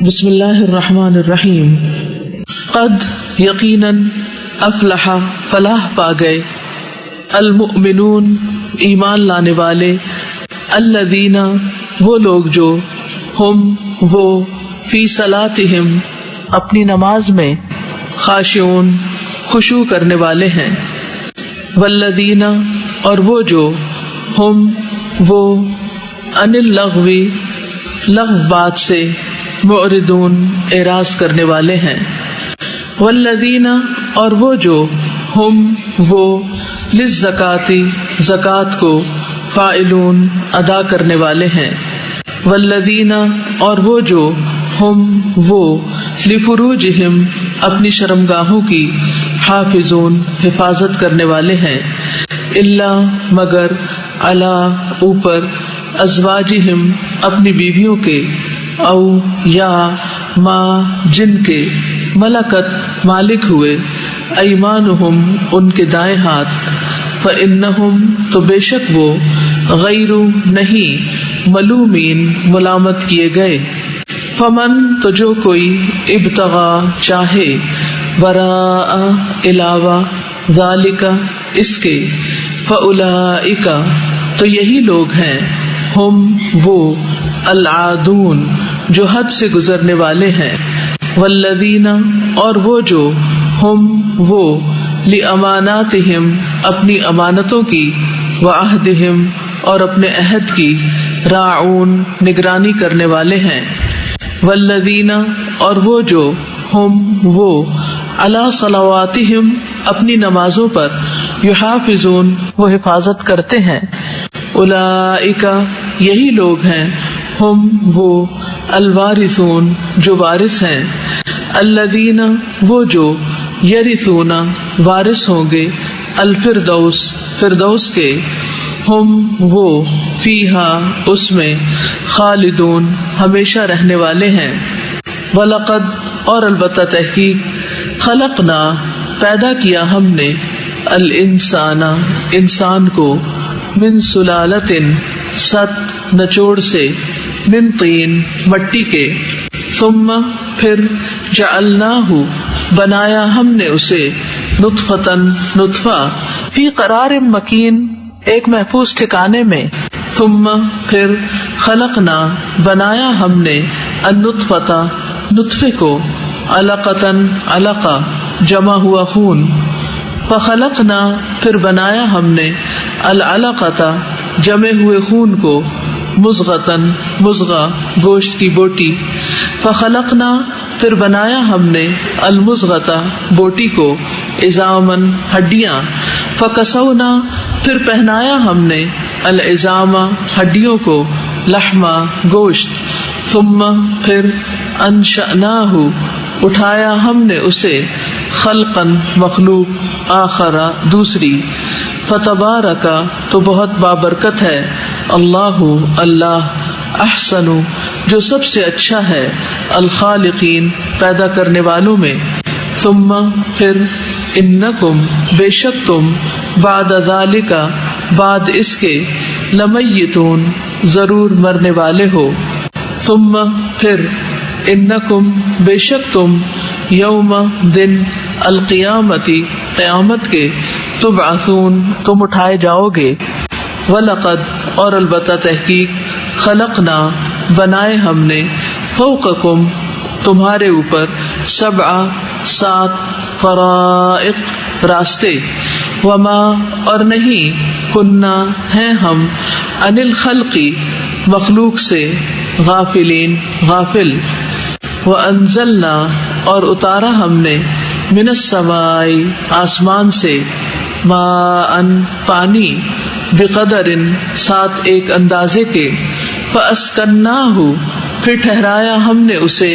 بسم اللہ الرحمن الرحیم. قد یقیناً افلح فلاح پا گئے المؤمنون ایمان لانے والے الذین وہ لوگ جو ہم وہ فی صلاتہم اپنی نماز میں خاشعون خشوع کرنے والے ہیں والذین اور وہ جو ہم وہ عن اللغو لغو بات سے معرضون اعراض کرنے والے ہیں والذین اور وہ جو ہم وہ للزکاۃ زکوٰۃ کو فاعلون ادا کرنے والے ہیں والذین اور وہ جو ہم وہ لفروجہم اپنی شرمگاہوں کی حافظون حفاظت کرنے والے ہیں الا مگر علی اوپر ازواجہم اپنی بیویوں کے او یا ما جن کے ملکت مالک ہوئے ایمانہم ان کے دائیں ہاتھ فإنہم تو بے شک وہ غیر نہیں ملومین ملامت کیے گئے فمن تو جو کوئی ابتغا چاہے وراء علاوہ ذالک اس کے فاولئک تو یہی لوگ ہیں ہم وہ العادون جو حد سے گزرنے والے ہیں والذین اور وہ جو ہم وہ لاماناتہم اپنی امانتوں کی وعہدہم اور اپنے عہد کی راعون نگرانی کرنے والے ہیں والذین اور وہ جو ہم وہ علی صلواتہم اپنی نمازوں پر یحافظون وہ حفاظت کرتے ہیں اولئک یہی لوگ ہیں ہم وہ الوارثون جو وارث ہیں الذین وہ جو یرثون وارث ہوں گے الفردوس فردوس کے ہم وہ فیہا اس میں خالدون ہمیشہ رہنے والے ہیں وَلَقَدْ اور البتہ تحقیق خلقنا پیدا کیا ہم نے الانسان انسان کو من سلالت ست نچوڑ سے من طین مٹی کے ثم پھر جعلناہ بنایا ہم نے اسے نطفۃ نطفہ فی قرار مکین ایک محفوظ ٹھکانے میں ثم پھر خلقنا بنایا ہم نے النطفۃ نطفے کو علقۃ علقہ جمع ہوا خون فخلقنا پھر بنایا ہم نے العلقۃ جمع ہوئے خون کو مضغۃ مضغہ گوشت کی بوٹی فخلقنا پھر بنایا ہم نے المضغۃ بوٹی کو عظاما ہڈیاں فکسونا پھر پہنایا ہم نے العظام ہڈیوں کو لحما گوشت ثم پھر انشأناہ اٹھایا ہم نے اسے خلقا مخلوق آخر دوسری فتبارک تو بہت بابرکت ہے اللہ اللہ احسن جو سب سے اچھا ہے الخالقین پیدا کرنے والوں میں ثم پھر انکم بے شک تم بعد ذالک بعد اس کے لمیتون ضرور مرنے والے ہو ثم پھر انکم بے شک تم یوم دن القیامتی قیامت کے تبعثون تم اٹھائے جاؤ گے وَلَقَدْ اور البتہ تحقیق خلقنا بنائے ہم نے فوقکم تمہارے اوپر سبع سات طرائق راستے وما اور نہیں کننا ہیں ہم عن الخلق مخلوق سے غافلین غافل وانزلنا اور اتارا ہم نے من السماء آسمان سے ماء پانی بقدر ساتھ ایک اندازے کے فاسکناہ پھر ٹھہرایا ہم نے اسے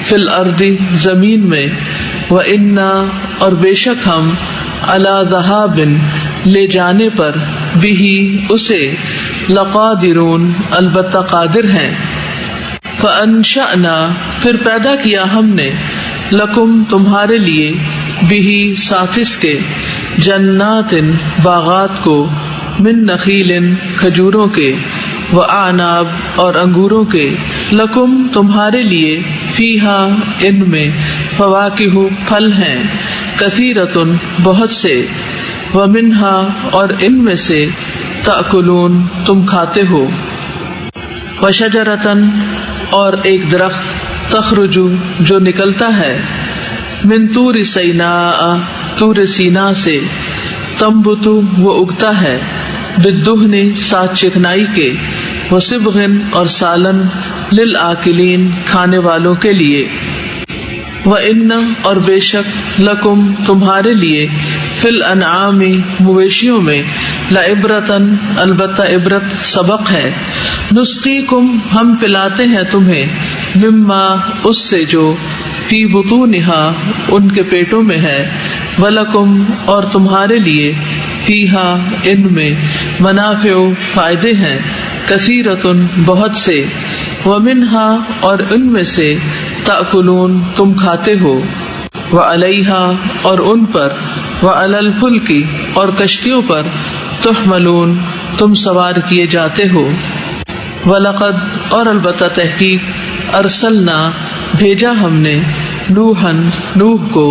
فی الارض زمین میں وإنا اور بے شک ہم علی ذہاب لے جانے پر بھی اسے لقادرون البتہ قادر ہیں فانشأنا پھر پیدا کیا ہم نے لکم تمہارے لیے بھی ساتھ اس کے جنات باغات کو من نخیل کھجوروں کے وعناب اور انگوروں کے، لکم تمہارے لیے، فیہا ان میں، فواکہ پھل ہیں، کثیرۃ بہت سے، ومنہا اور ان میں سے، تأکلون تم کھاتے ہو، وشجرۃ اور ایک درخت، تخرج جو نکلتا ہے، من طور سیناء طور سینا سے، تنبت وہ اگتا ہے، بالدہن ساتھ چکنائی کے، وصبغ اور سالن، للآکلین کھانے والوں کے لیے، وَإِنَّ اور بے شک، لکم تمہارے لیے، فی الانعام مویشیوں میں، لعبرتن البتہ عبرت سبق ہے، نسقیکم ہم پلاتے ہیں تمہیں، مما اس سے جو، فی بطونہا ان کے پیٹوں میں ہے، ولکم اور تمہارے لیے، فیہا ان میں، منافع فائدے ہیں، کثیرۃ بہت سے، ومنہا اور ان میں سے، تأکلون تم کھاتے ہو، وعلیہا اور ان پر، وعلی الفلک اور کشتیوں پر، تحملون تم سوار کیے جاتے ہو، وَلَقَدْ اور البتہ تحقیق، ارسلنا بھیجا ہم نے، نوح کو،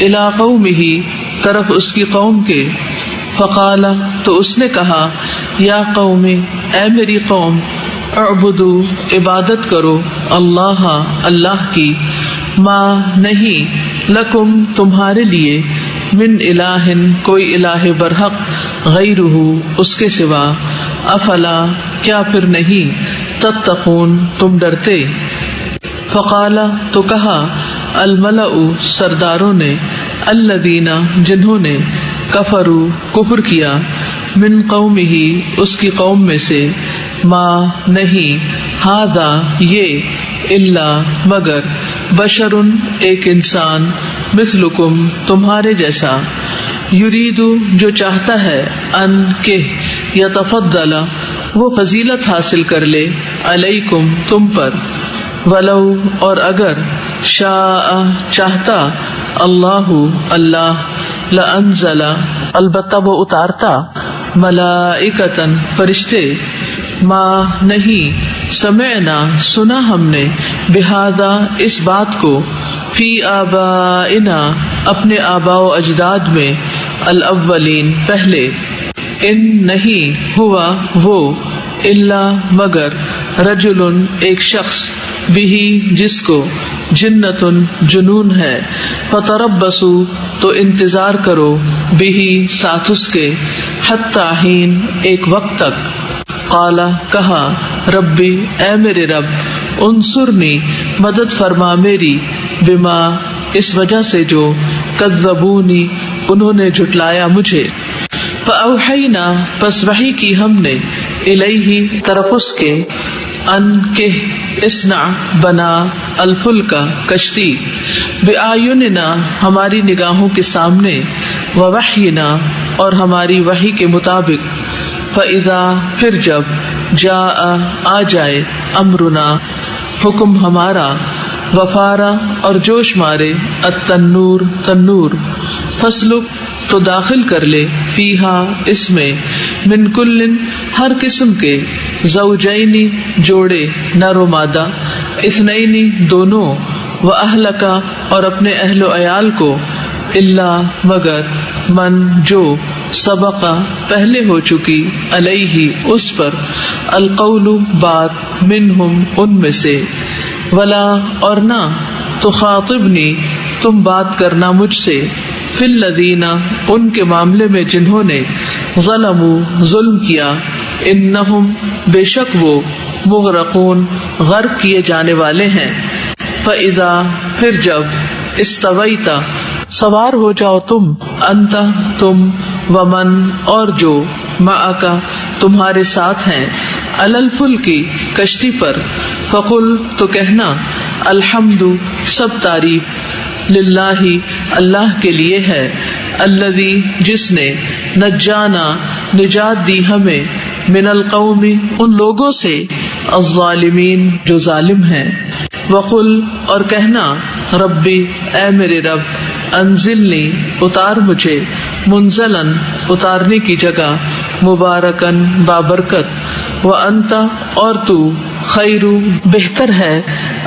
الی قومہ طرف اس کی قوم کے، فقال تو اس نے کہا، یا قوم اے میری قوم، اعبدوا عبادت کرو، اللہ کی، ما نہیں، لکم تمہارے لیے، من الہ کوئی الہ برحق، غیرہ اس کے سوا، افلا کیا پھر نہیں، تتقون تم ڈرتے، فقال تو کہا، الملأ سرداروں نے، الذین جنہوں نے، کفروا کفر کیا، من قومہ اس کی قوم میں سے، ما نہیں، ھذا یہ، الا مگر، بشر ایک انسان، مثلکم تمہارے جیسا، یرید جو چاہتا ہے، ان کہ، یتفضل وہ فضیلت حاصل کر لے، علیکم تم پر، ولو اور اگر، شاء چاہتا، اللہ لانزل البتہ وہ اتارتا، ملائکتن فرشتے، ما نہیں، سمعنا سنا ہم نے، بہذا اس بات کو، فی آبائنا اپنے آباء و اجداد میں، الاولین پہلے، ان نہیں ہوا وہ، الا مگر، رجل ایک شخص، بہی جس کو، جنتن جنون ہے، فتربصوا تو انتظار کرو، بہی ساتھ اس کے، حتی حین ایک وقت تک، قال کہا، ربی اے میرے رب، انصرنی مدد فرما میری، بما اس وجہ سے جو، کذبونی انہوں نے جھٹلایا مجھے، فاوحینا پس وحی کی ہم نے، الیہ طرف اس کے، ان کے، اصنع بنا، الفلک کشتی، بآیوننا ہماری نگاہوں کے سامنے، ووحینا اور ہماری وحی کے مطابق، فَإِذَا پھر جب، جاء آ جائے، امرنا حکم ہمارا، وفارا اور جوش مارے، التنور تنور، فسلک تو داخل کر لے، فیہا اس میں، من کلن ہر قسم کے، زوجینی جوڑے نر و مادہ، اثنینی دونوں، واہلک اور اپنے اہل و عیال کو، الا مگر، من جو، سبق پہلے ہو چکی، علیہ اس پر، القول بات، منہم ان میں سے، ولا اور نہ، تخاطبنی تم بات کرنا مجھ سے، فی الذین ان کے معاملے میں جنہوں نے، ظلموا ظلم کیا، انہم بے شک وہ، مغرقون غرق کیے جانے والے ہیں، فَإِذَا پھر جب، استویت سوار ہو جاؤ تم، انت تم، ومن اور جو، معک تمہارے ساتھ ہیں، علی الفلک کشتی پر، فقل تو کہنا، الحمد سب تعریف، للہ اللہ کے لیے ہے، الذی جس نے، نجانا نجات دی ہمیں، من القوم ان لوگوں سے، الظالمین جو ظالم ہیں، وقل اور کہنا، ربی اے میرے رب، انزلنی اتار مجھے، منزلن اتارنے کی جگہ، مبارکن بابرکت، وانت اور تو خیر بہتر ہے،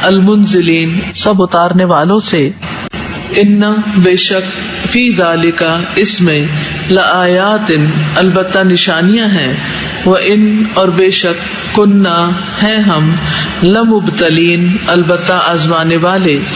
المنزلین سب اتارنے والوں سے، ان بے شک، فی ذالک اس میں، لآیات البتہ نشانیاں ہیں، وَإِن اور بے شک، کننا ہیں ہم، لمبتلین البتہ آزمانے والے،